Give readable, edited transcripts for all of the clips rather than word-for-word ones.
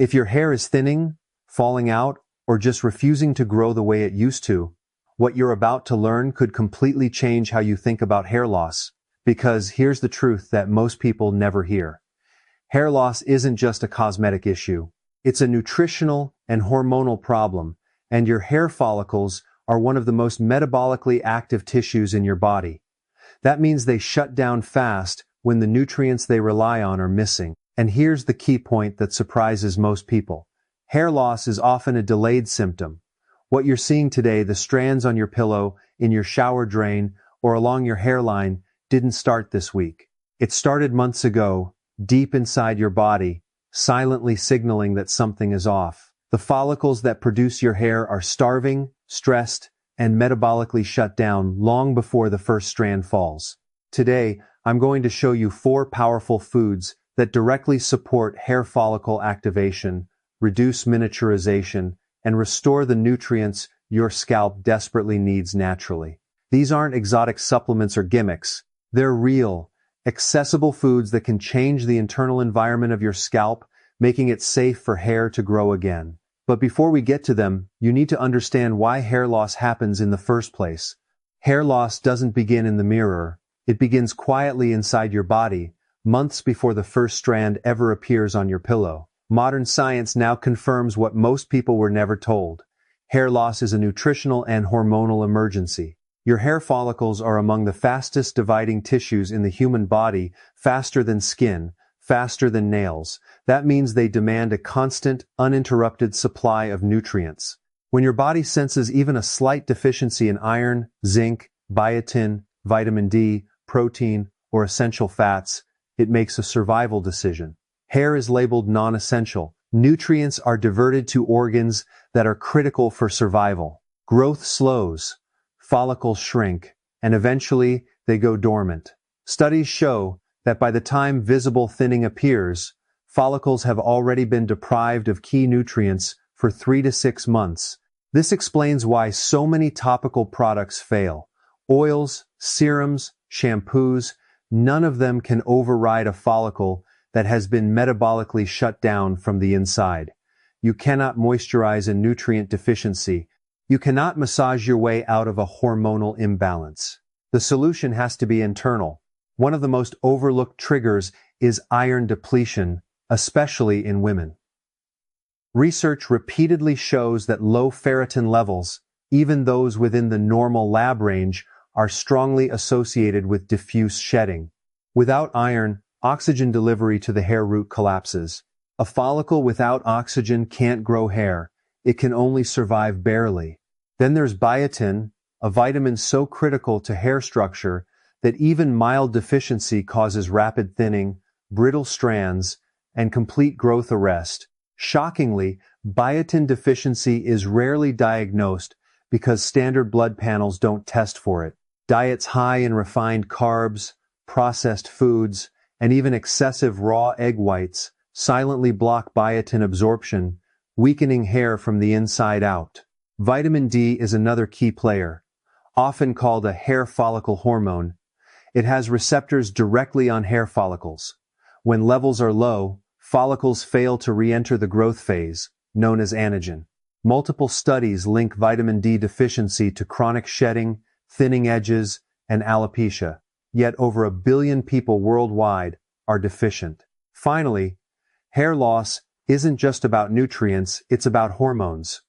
If your hair is thinning, falling out, or just refusing to grow the way it used to, what you're about to learn could completely change how you think about hair loss. Because here's the truth that most people never hear. Hair loss isn't just a cosmetic issue. It's a nutritional and hormonal problem, and your hair follicles are one of the most metabolically active tissues in your body. That means they shut down fast when the nutrients they rely on are missing. And here's the key point that surprises most people. Hair loss is often a delayed symptom. What you're seeing today, the strands on your pillow, in your shower drain, or along your hairline, didn't start this week. It started months ago, deep inside your body, silently signaling that something is off. The follicles that produce your hair are starving, stressed, and metabolically shut down long before the first strand falls. Today, I'm going to show you 4 powerful foods that directly support hair follicle activation, reduce miniaturization, and restore the nutrients your scalp desperately needs naturally. These aren't exotic supplements or gimmicks. They're real, accessible foods that can change the internal environment of your scalp, making it safe for hair to grow again. But before we get to them, you need to understand why hair loss happens in the first place. Hair loss doesn't begin in the mirror. It begins quietly inside your body, months before the first strand ever appears on your pillow. Modern science now confirms what most people were never told. Hair loss is a nutritional and hormonal emergency. Your hair follicles are among the fastest dividing tissues in the human body, faster than skin, faster than nails. That means they demand a constant, uninterrupted supply of nutrients. When your body senses even a slight deficiency in iron, zinc, biotin, vitamin D, protein, or essential fats, it makes a survival decision. Hair is labeled non-essential. Nutrients are diverted to organs that are critical for survival. Growth slows, follicles shrink, and eventually they go dormant. Studies show that by the time visible thinning appears, follicles have already been deprived of key nutrients for 3 to 6 months. This explains why so many topical products fail. Oils, serums, shampoos, none of them can override a follicle that has been metabolically shut down from the inside. You cannot moisturize a nutrient deficiency. You cannot massage your way out of a hormonal imbalance. The solution has to be internal. One of the most overlooked triggers is iron depletion, especially in women. Research repeatedly shows that low ferritin levels, even those within the normal lab range, are strongly associated with diffuse shedding. Without iron, oxygen delivery to the hair root collapses. A follicle without oxygen can't grow hair. It can only survive barely. Then there's biotin, a vitamin so critical to hair structure that even mild deficiency causes rapid thinning, brittle strands, and complete growth arrest. Shockingly, biotin deficiency is rarely diagnosed because standard blood panels don't test for it. Diets high in refined carbs, processed foods, and even excessive raw egg whites silently block biotin absorption, weakening hair from the inside out. Vitamin D is another key player, often called a hair follicle hormone. It has receptors directly on hair follicles. When levels are low, follicles fail to re-enter the growth phase, known as anagen. Multiple studies link vitamin D deficiency to chronic shedding, thinning edges, and alopecia. Yet over 1 billion people worldwide are deficient. Finally, hair loss isn't just about nutrients, it's about hormones.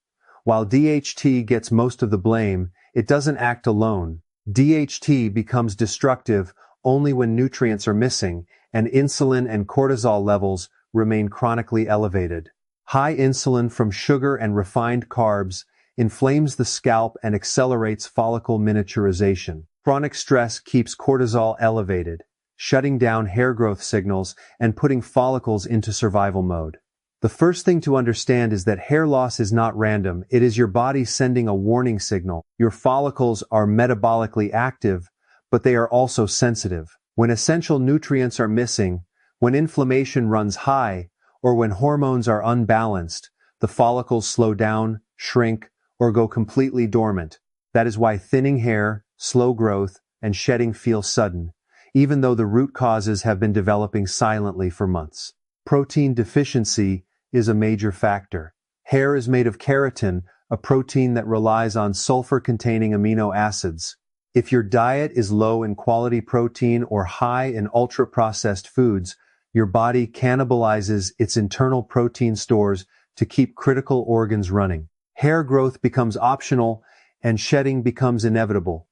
While DHT gets most of the blame, it doesn't act alone. DHT becomes destructive only when nutrients are missing, and insulin and cortisol levels remain chronically elevated. High insulin from sugar and refined carbs inflames the scalp and accelerates follicle miniaturization. Chronic stress keeps cortisol elevated, shutting down hair growth signals and putting follicles into survival mode. The first thing to understand is that hair loss is not random. It is your body sending a warning signal. Your follicles are metabolically active, but they are also sensitive. When essential nutrients are missing, when inflammation runs high, or when hormones are unbalanced, the follicles slow down, shrink, or go completely dormant. That is why thinning hair, slow growth, and shedding feel sudden, even though the root causes have been developing silently for months. Protein deficiency is a major factor. Hair is made of keratin, a protein that relies on sulfur-containing amino acids. If your diet is low in quality protein or high in ultra-processed foods, your body cannibalizes its internal protein stores to keep critical organs running. Hair growth becomes optional, and shedding becomes inevitable.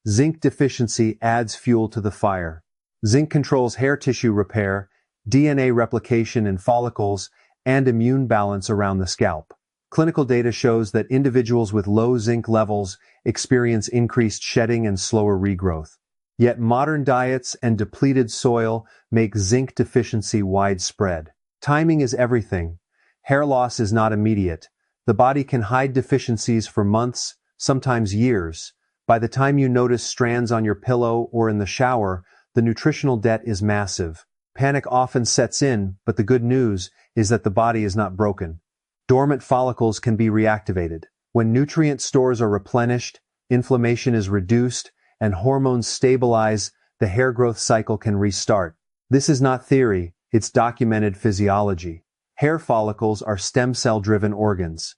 Zinc deficiency adds fuel to the fire. Zinc controls hair tissue repair, DNA replication in follicles, and immune balance around the scalp. Clinical data shows that individuals with low zinc levels experience increased shedding and slower regrowth. Yet modern diets and depleted soil make zinc deficiency widespread. Timing is everything. Hair loss is not immediate. The body can hide deficiencies for months, sometimes years. By the time you notice strands on your pillow or in the shower, the nutritional debt is massive. Panic often sets in, but the good news is that the body is not broken. Dormant follicles can be reactivated. When nutrient stores are replenished, inflammation is reduced, and hormones stabilize, the hair growth cycle can restart. This is not theory, it's documented physiology. Hair follicles are stem cell-driven organs.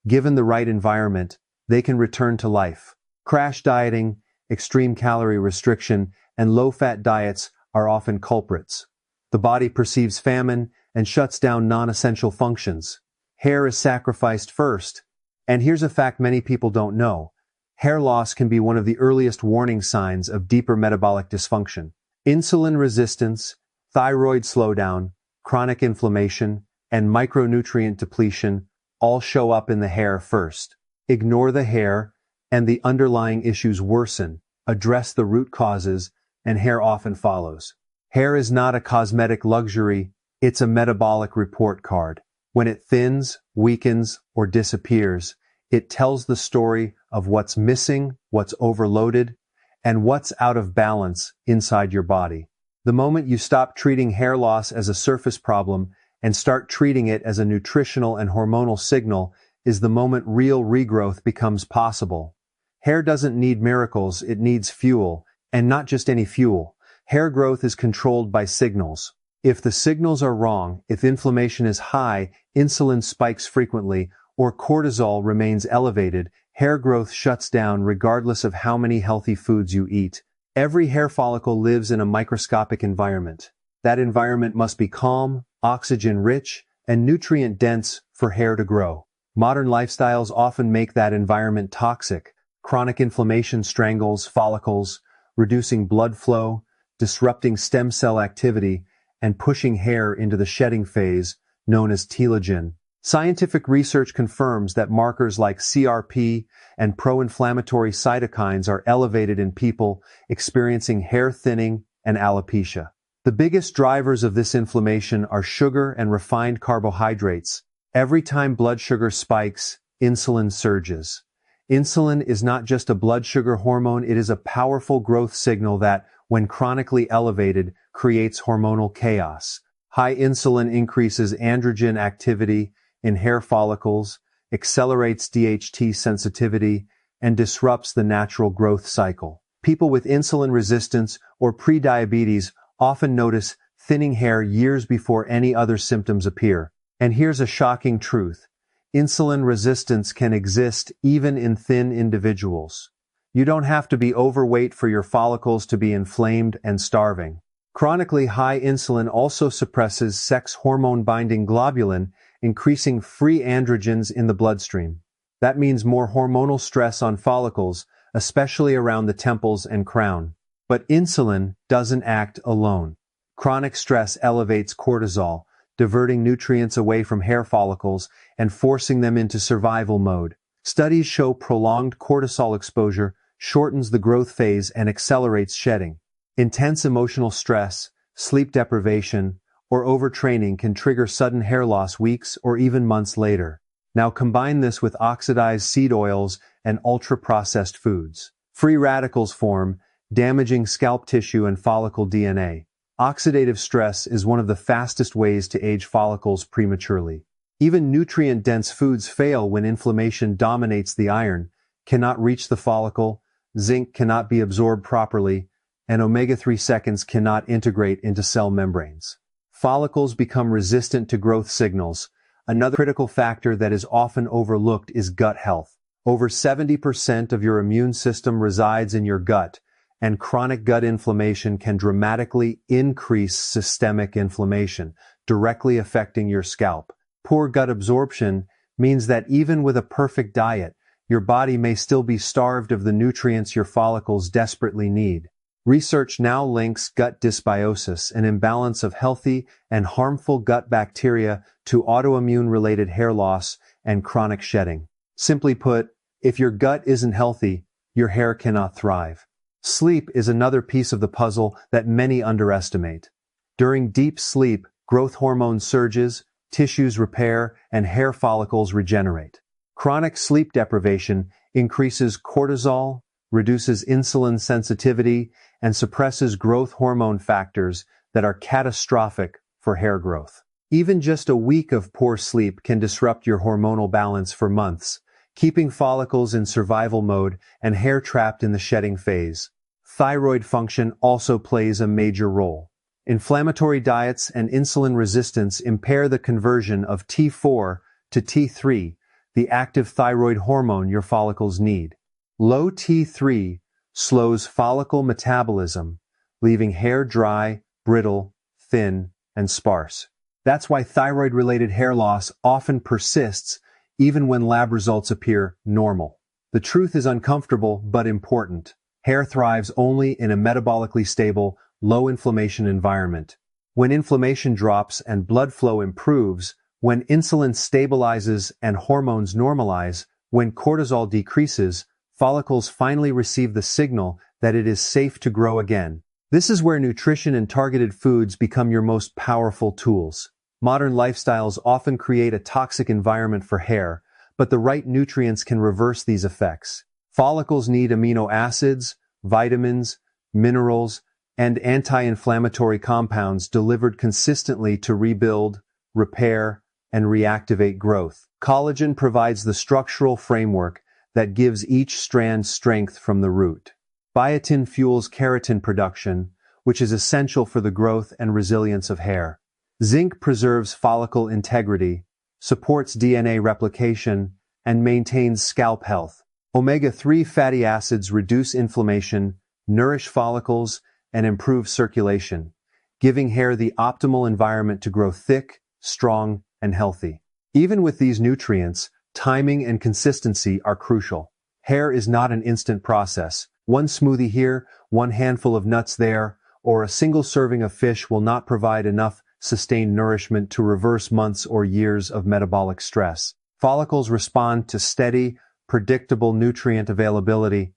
Given the right environment, they can return to life. Crash dieting, extreme calorie restriction, and low-fat diets are often culprits. The body perceives famine and shuts down non-essential functions. Hair is sacrificed first. And here's a fact many people don't know. Hair loss can be one of the earliest warning signs of deeper metabolic dysfunction. Insulin resistance, thyroid slowdown, chronic inflammation, and micronutrient depletion all show up in the hair first. Ignore the hair, and the underlying issues worsen. Address the root causes, and hair often follows. Hair is not a cosmetic luxury, it's a metabolic report card. When it thins, weakens, or disappears, it tells the story of what's missing, what's overloaded, and what's out of balance inside your body. The moment you stop treating hair loss as a surface problem and start treating it as a nutritional and hormonal signal is the moment real regrowth becomes possible. Hair doesn't need miracles, it needs fuel, and not just any fuel. Hair growth is controlled by signals. If the signals are wrong, if inflammation is high, insulin spikes frequently, or cortisol remains elevated, hair growth shuts down regardless of how many healthy foods you eat. Every hair follicle lives in a microscopic environment. That environment must be calm, oxygen-rich, and nutrient-dense for hair to grow. Modern lifestyles often make that environment toxic. Chronic inflammation strangles follicles, reducing blood flow, disrupting stem cell activity, and pushing hair into the shedding phase, known as telogen. Scientific research confirms that markers like CRP and pro-inflammatory cytokines are elevated in people experiencing hair thinning and alopecia. The biggest drivers of this inflammation are sugar and refined carbohydrates. Every time blood sugar spikes, insulin surges. Insulin is not just a blood sugar hormone, it is a powerful growth signal that, when chronically elevated, creates hormonal chaos. High insulin increases androgen activity in hair follicles, accelerates DHT sensitivity, and disrupts the natural growth cycle. People with insulin resistance or prediabetes often notice thinning hair years before any other symptoms appear. And here's a shocking truth. Insulin resistance can exist even in thin individuals. You don't have to be overweight for your follicles to be inflamed and starving. Chronically high insulin also suppresses sex hormone-binding globulin, increasing free androgens in the bloodstream. That means more hormonal stress on follicles, especially around the temples and crown. But insulin doesn't act alone. Chronic stress elevates cortisol, diverting nutrients away from hair follicles and forcing them into survival mode. Studies show prolonged cortisol exposure shortens the growth phase and accelerates shedding. Intense emotional stress, sleep deprivation, or overtraining can trigger sudden hair loss weeks or even months later. Now combine this with oxidized seed oils and ultra-processed foods. Free radicals form, damaging scalp tissue and follicle DNA. Oxidative stress is one of the fastest ways to age follicles prematurely. Even nutrient-dense foods fail when inflammation dominates the iron, cannot reach the follicle, zinc cannot be absorbed properly, and omega-3 seconds cannot integrate into cell membranes. Follicles become resistant to growth signals, Another critical factor that is often overlooked is gut health. Over 70% of your immune system resides in your gut, and chronic gut inflammation can dramatically increase systemic inflammation, directly affecting your scalp. Poor gut absorption means that even with a perfect diet, your body may still be starved of the nutrients your follicles desperately need. Research now links gut dysbiosis, an imbalance of healthy and harmful gut bacteria, to autoimmune-related hair loss and chronic shedding. Simply put, if your gut isn't healthy, your hair cannot thrive. Sleep is another piece of the puzzle that many underestimate. During deep sleep, growth hormone surges, tissues repair, and hair follicles regenerate. Chronic sleep deprivation increases cortisol, reduces insulin sensitivity, and suppresses growth hormone factors that are catastrophic for hair growth. Even just a week of poor sleep can disrupt your hormonal balance for months, keeping follicles in survival mode and hair trapped in the shedding phase. Thyroid function also plays a major role. Inflammatory diets and insulin resistance impair the conversion of T4 to T3, the active thyroid hormone your follicles need. Low T3 slows follicle metabolism, leaving hair dry, brittle, thin, and sparse. That's why thyroid-related hair loss often persists even when lab results appear normal. The truth is uncomfortable but important. Hair thrives only in a metabolically stable, low-inflammation environment. When inflammation drops and blood flow improves, when insulin stabilizes and hormones normalize, when cortisol decreases, follicles finally receive the signal that it is safe to grow again. This is where nutrition and targeted foods become your most powerful tools. Modern lifestyles often create a toxic environment for hair, but the right nutrients can reverse these effects. Follicles need amino acids, vitamins, minerals, and anti-inflammatory compounds delivered consistently to rebuild, repair, and reactivate growth. Collagen provides the structural framework that gives each strand strength from the root. Biotin fuels keratin production, which is essential for the growth and resilience of hair. Zinc preserves follicle integrity, supports DNA replication, and maintains scalp health. Omega-3 fatty acids reduce inflammation, nourish follicles, and improve circulation, giving hair the optimal environment to grow thick, strong, and healthy. Even with these nutrients, timing and consistency are crucial. Hair is not an instant process. One smoothie here, one handful of nuts there, or a single serving of fish will not provide enough sustained nourishment to reverse months or years of metabolic stress. Follicles respond to steady, predictable nutrient availability.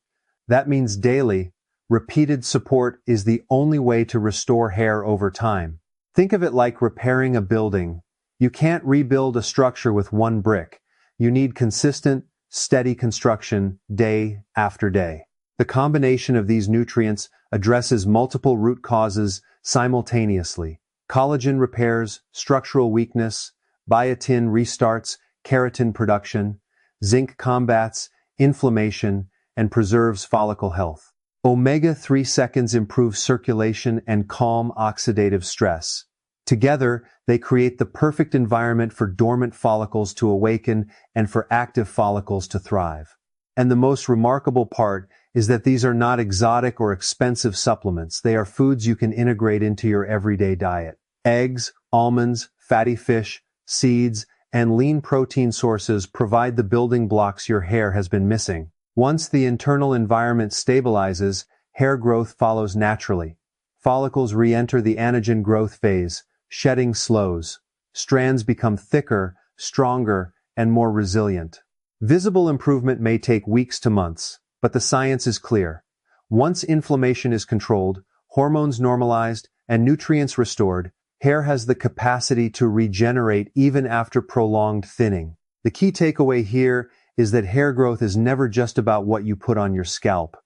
That means daily, repeated support is the only way to restore hair over time. Think of it like repairing a building. You can't rebuild a structure with one brick. You need consistent, steady construction day after day. The combination of these nutrients addresses multiple root causes simultaneously. Collagen repairs structural weakness, biotin restarts keratin production, zinc combats inflammation and preserves follicle health. Omega-3 seconds improve circulation and calm oxidative stress. Together, they create the perfect environment for dormant follicles to awaken and for active follicles to thrive. And the most remarkable part is that these are not exotic or expensive supplements. They are foods you can integrate into your everyday diet. Eggs, almonds, fatty fish, seeds, and lean protein sources provide the building blocks your hair has been missing. Once the internal environment stabilizes, hair growth follows naturally. Follicles re-enter the anagen growth phase, shedding slows. Strands become thicker, stronger, and more resilient. Visible improvement may take weeks to months, but the science is clear. Once inflammation is controlled, hormones normalized, and nutrients restored, hair has the capacity to regenerate even after prolonged thinning. The key takeaway here is that hair growth is never just about what you put on your scalp.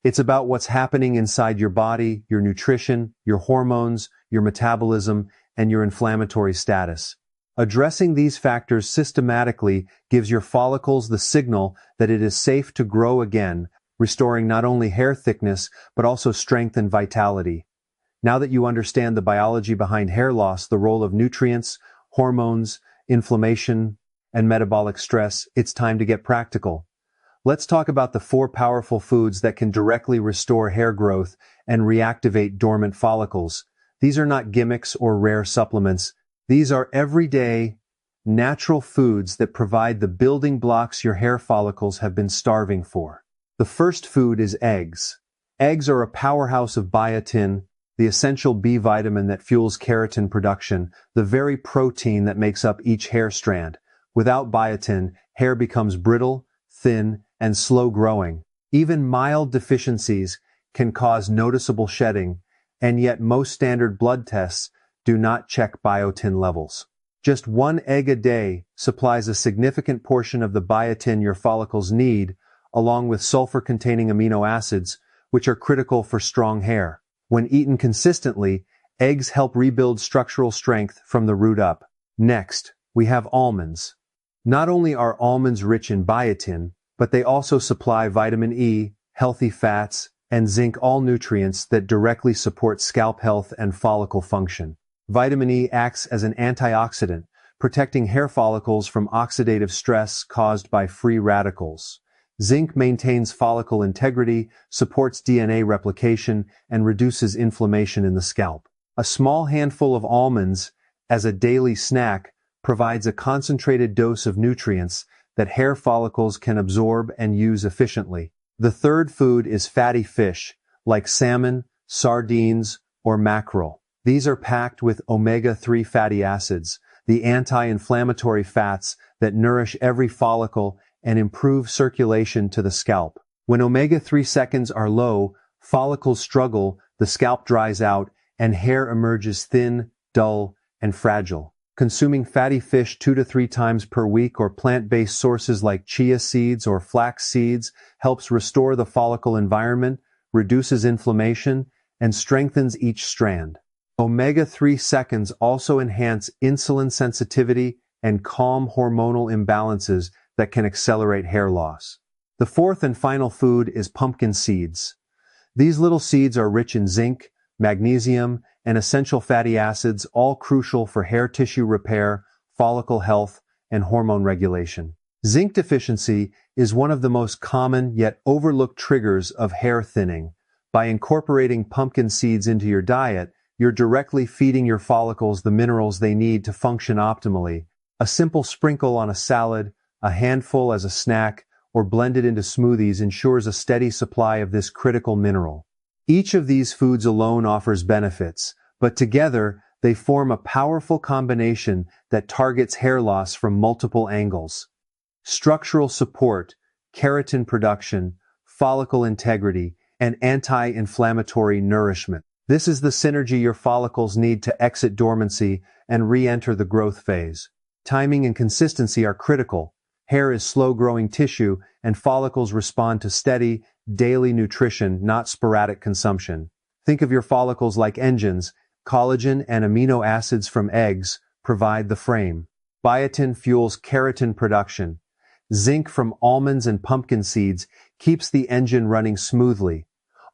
It's about what's happening inside your body, your nutrition, your hormones, your metabolism, and your inflammatory status. Addressing these factors systematically gives your follicles the signal that it is safe to grow again, restoring not only hair thickness, but also strength and vitality. Now that you understand the biology behind hair loss, the role of nutrients, hormones, inflammation, and metabolic stress, it's time to get practical. Let's talk about the 4 powerful foods that can directly restore hair growth and reactivate dormant follicles. These are not gimmicks or rare supplements. These are everyday, natural foods that provide the building blocks your hair follicles have been starving for. The first food is eggs. Eggs are a powerhouse of biotin, the essential B vitamin that fuels keratin production, the very protein that makes up each hair strand. Without biotin, hair becomes brittle, thin, and slow-growing. Even mild deficiencies can cause noticeable shedding, and yet most standard blood tests do not check biotin levels. Just 1 egg a day supplies a significant portion of the biotin your follicles need, along with sulfur-containing amino acids, which are critical for strong hair. When eaten consistently, eggs help rebuild structural strength from the root up. Next, we have almonds. Not only are almonds rich in biotin, but they also supply vitamin E, healthy fats, and zinc, all nutrients that directly support scalp health and follicle function. Vitamin E acts as an antioxidant, protecting hair follicles from oxidative stress caused by free radicals. Zinc maintains follicle integrity, supports DNA replication, and reduces inflammation in the scalp. A small handful of almonds, as a daily snack, provides a concentrated dose of nutrients that hair follicles can absorb and use efficiently. The third food is fatty fish, like salmon, sardines, or mackerel. These are packed with omega-3 fatty acids, the anti-inflammatory fats that nourish every follicle and improve circulation to the scalp. When omega-3 seconds are low, follicles struggle, the scalp dries out, and hair emerges thin, dull, and fragile. Consuming fatty fish 2 to 3 times per week or plant-based sources like chia seeds or flax seeds helps restore the follicle environment, reduces inflammation, and strengthens each strand. Omega-3 seconds also enhance insulin sensitivity and calm hormonal imbalances that can accelerate hair loss. The fourth and final food is pumpkin seeds. These little seeds are rich in zinc, magnesium, and essential fatty acids, all crucial for hair tissue repair, follicle health, and hormone regulation. Zinc deficiency is one of the most common yet overlooked triggers of hair thinning. By incorporating pumpkin seeds into your diet, you're directly feeding your follicles the minerals they need to function optimally. A simple sprinkle on a salad, a handful as a snack, or blended into smoothies ensures a steady supply of this critical mineral. Each of these foods alone offers benefits, but together they form a powerful combination that targets hair loss from multiple angles. Structural support, keratin production, follicle integrity, and anti-inflammatory nourishment. This is the synergy your follicles need to exit dormancy and re-enter the growth phase. Timing and consistency are critical. Hair is slow-growing tissue, and follicles respond to steady, daily nutrition, not sporadic consumption. Think of your follicles like engines. Collagen and amino acids from eggs provide the frame. Biotin fuels keratin production. Zinc from almonds and pumpkin seeds keeps the engine running smoothly.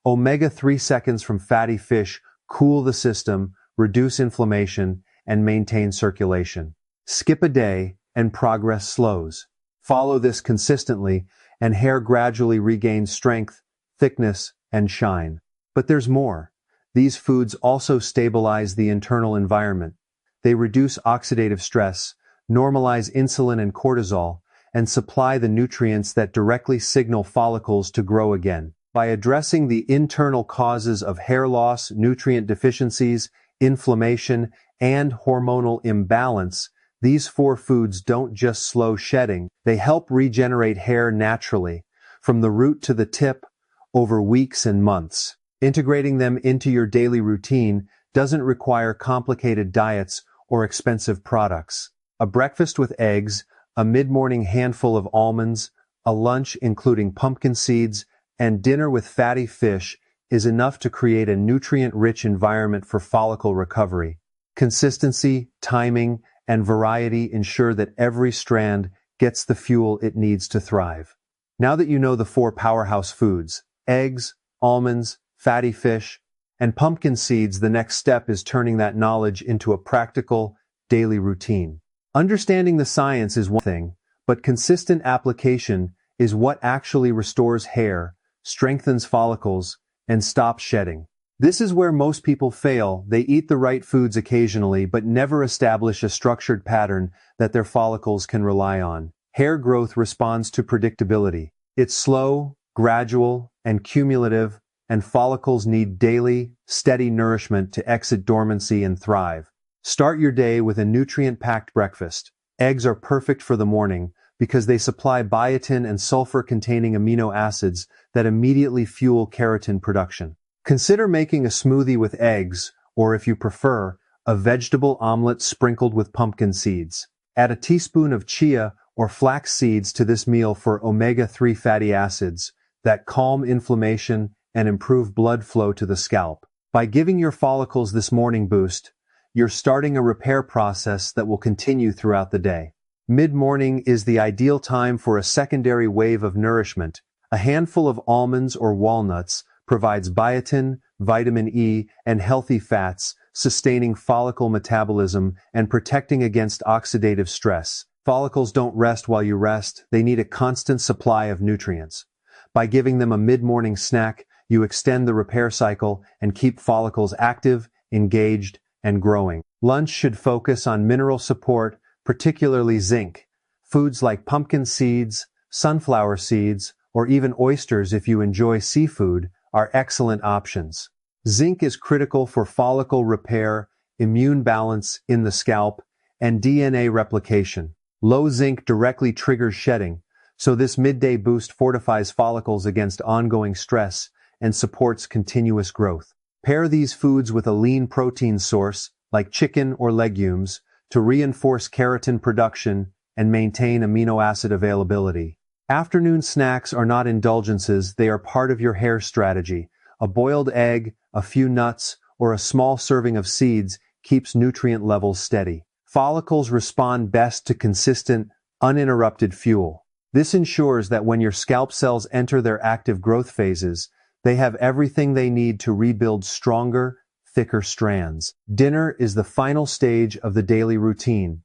Omega-3 seconds from fatty fish cool the system, reduce inflammation, and maintain circulation. Skip a day, and progress slows. Follow this consistently, and hair gradually regains strength, thickness, and shine. But there's more. These foods also stabilize the internal environment. They reduce oxidative stress, normalize insulin and cortisol, and supply the nutrients that directly signal follicles to grow again. By addressing the internal causes of hair loss, nutrient deficiencies, inflammation, and hormonal imbalance, these 4 foods don't just slow shedding, they help regenerate hair naturally, from the root to the tip, over weeks and months. Integrating them into your daily routine doesn't require complicated diets or expensive products. A breakfast with eggs, a mid-morning handful of almonds, a lunch including pumpkin seeds, and dinner with fatty fish is enough to create a nutrient-rich environment for follicle recovery. Consistency, timing, and variety ensure that every strand gets the fuel it needs to thrive. Now that you know the 4 powerhouse foods, eggs, almonds, fatty fish, and pumpkin seeds, the next step is turning that knowledge into a practical, daily routine. Understanding the science is one thing, but consistent application is what actually restores hair, strengthens follicles, and stops shedding. This is where most people fail. They eat the right foods occasionally but never establish a structured pattern that their follicles can rely on. Hair growth responds to predictability. It's slow, gradual, and cumulative, and follicles need daily, steady nourishment to exit dormancy and thrive. Start your day with a nutrient-packed breakfast. Eggs are perfect for the morning because they supply biotin and sulfur-containing amino acids that immediately fuel keratin production. Consider making a smoothie with eggs, or if you prefer, a vegetable omelet sprinkled with pumpkin seeds. Add a teaspoon of chia or flax seeds to this meal for omega-3 fatty acids that calm inflammation and improve blood flow to the scalp. By giving your follicles this morning boost, you're starting a repair process that will continue throughout the day. Mid-morning is the ideal time for a secondary wave of nourishment. A handful of almonds or walnuts provides biotin, vitamin E, and healthy fats, sustaining follicle metabolism and protecting against oxidative stress. Follicles don't rest while you rest. They need a constant supply of nutrients. By giving them a mid-morning snack, you extend the repair cycle and keep follicles active, engaged, and growing. Lunch should focus on mineral support, particularly zinc. Foods like pumpkin seeds, sunflower seeds, or even oysters if you enjoy seafood are excellent options. Zinc is critical for follicle repair, immune balance in the scalp, and DNA replication. Low zinc directly triggers shedding, so this midday boost fortifies follicles against ongoing stress and supports continuous growth. Pair these foods with a lean protein source, like chicken or legumes, to reinforce keratin production and maintain amino acid availability. Afternoon snacks are not indulgences, they are part of your hair strategy. A boiled egg, a few nuts, or a small serving of seeds keeps nutrient levels steady. Follicles respond best to consistent, uninterrupted fuel. This ensures that when your scalp cells enter their active growth phases, they have everything they need to rebuild stronger, thicker strands. Dinner is the final stage of the daily routine.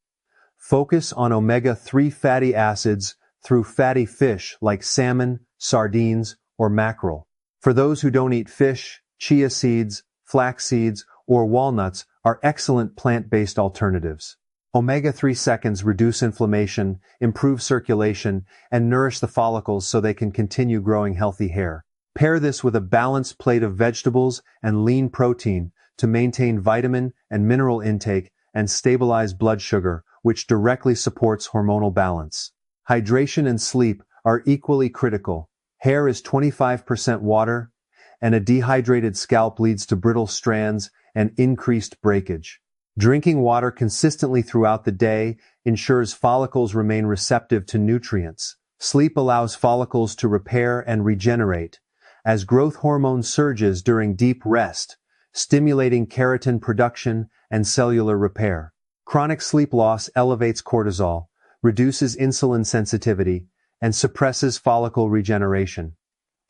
Focus on omega-3 fatty acids through fatty fish like salmon, sardines, or mackerel. For those who don't eat fish, chia seeds, flax seeds, or walnuts are excellent plant-based alternatives. Omega-3 seconds reduce inflammation, improve circulation, and nourish the follicles so they can continue growing healthy hair. Pair this with a balanced plate of vegetables and lean protein to maintain vitamin and mineral intake and stabilize blood sugar, which directly supports hormonal balance. Hydration and sleep are equally critical. Hair is 25% water, and a dehydrated scalp leads to brittle strands and increased breakage. Drinking water consistently throughout the day ensures follicles remain receptive to nutrients. Sleep allows follicles to repair and regenerate, as growth hormone surges during deep rest, stimulating keratin production and cellular repair. Chronic sleep loss elevates cortisol, reduces insulin sensitivity, and suppresses follicle regeneration.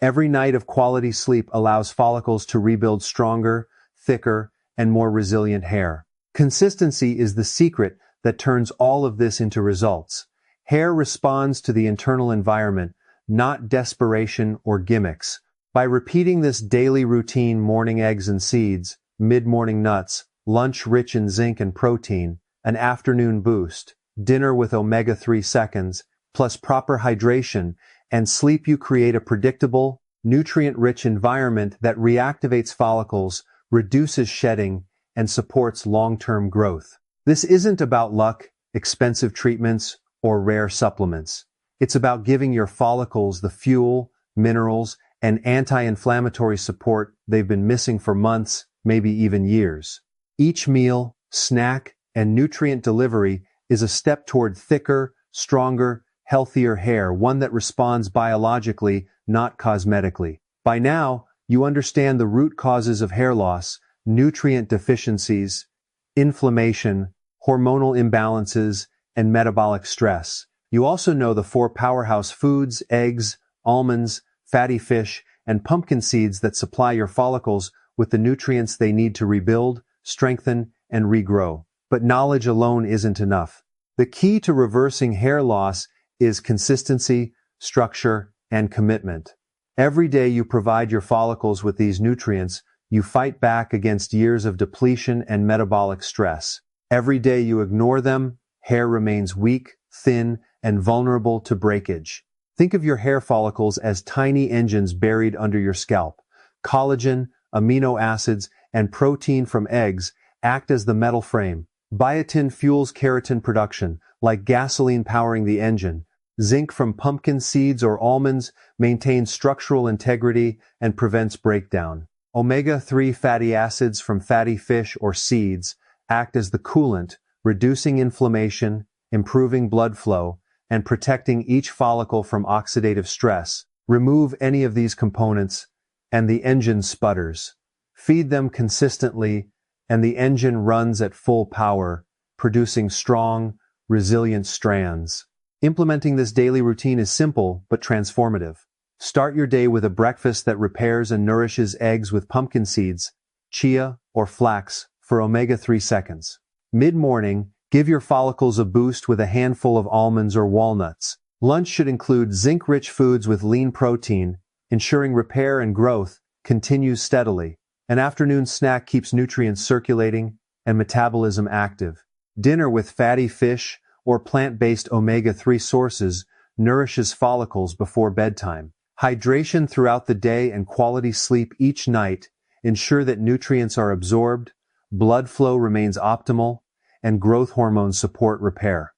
Every night of quality sleep allows follicles to rebuild stronger, thicker, and more resilient hair. Consistency is the secret that turns all of this into results. Hair responds to the internal environment, not desperation or gimmicks. By repeating this daily routine, morning eggs and seeds, mid-morning nuts, lunch rich in zinc and protein, an afternoon boost, dinner with omega-3 seconds, plus proper hydration and sleep, you create a predictable, nutrient-rich environment that reactivates follicles, reduces shedding, and supports long-term growth. This isn't about luck, expensive treatments, or rare supplements. It's about giving your follicles the fuel, minerals, and anti-inflammatory support they've been missing for months, maybe even years. Each meal, snack, and nutrient delivery is a step toward thicker, stronger, healthier hair, one that responds biologically, not cosmetically. By now, you understand the root causes of hair loss, nutrient deficiencies, inflammation, hormonal imbalances, and metabolic stress. You also know the 4 powerhouse foods, eggs, almonds, fatty fish, and pumpkin seeds that supply your follicles with the nutrients they need to rebuild, strengthen, and regrow. But knowledge alone isn't enough. The key to reversing hair loss is consistency, structure, and commitment. Every day you provide your follicles with these nutrients, you fight back against years of depletion and metabolic stress. Every day you ignore them, hair remains weak, thin, and vulnerable to breakage. Think of your hair follicles as tiny engines buried under your scalp. Collagen, amino acids, and protein from eggs act as the metal frame. Biotin fuels keratin production, like gasoline powering the engine. Zinc from pumpkin seeds or almonds maintains structural integrity and prevents breakdown. Omega-3 fatty acids from fatty fish or seeds act as the coolant, reducing inflammation, improving blood flow, and protecting each follicle from oxidative stress. Remove any of these components, and the engine sputters. Feed them consistently, and the engine runs at full power, producing strong, resilient strands. Implementing this daily routine is simple but transformative. Start your day with a breakfast that repairs and nourishes eggs with pumpkin seeds, chia, or flax for omega-3 seconds. Mid-morning, give your follicles a boost with a handful of almonds or walnuts. Lunch should include zinc-rich foods with lean protein, ensuring repair and growth continues steadily. An afternoon snack keeps nutrients circulating and metabolism active. Dinner with fatty fish or plant-based omega-3 sources nourishes follicles before bedtime. Hydration throughout the day and quality sleep each night ensure that nutrients are absorbed, blood flow remains optimal, and growth hormones support repair.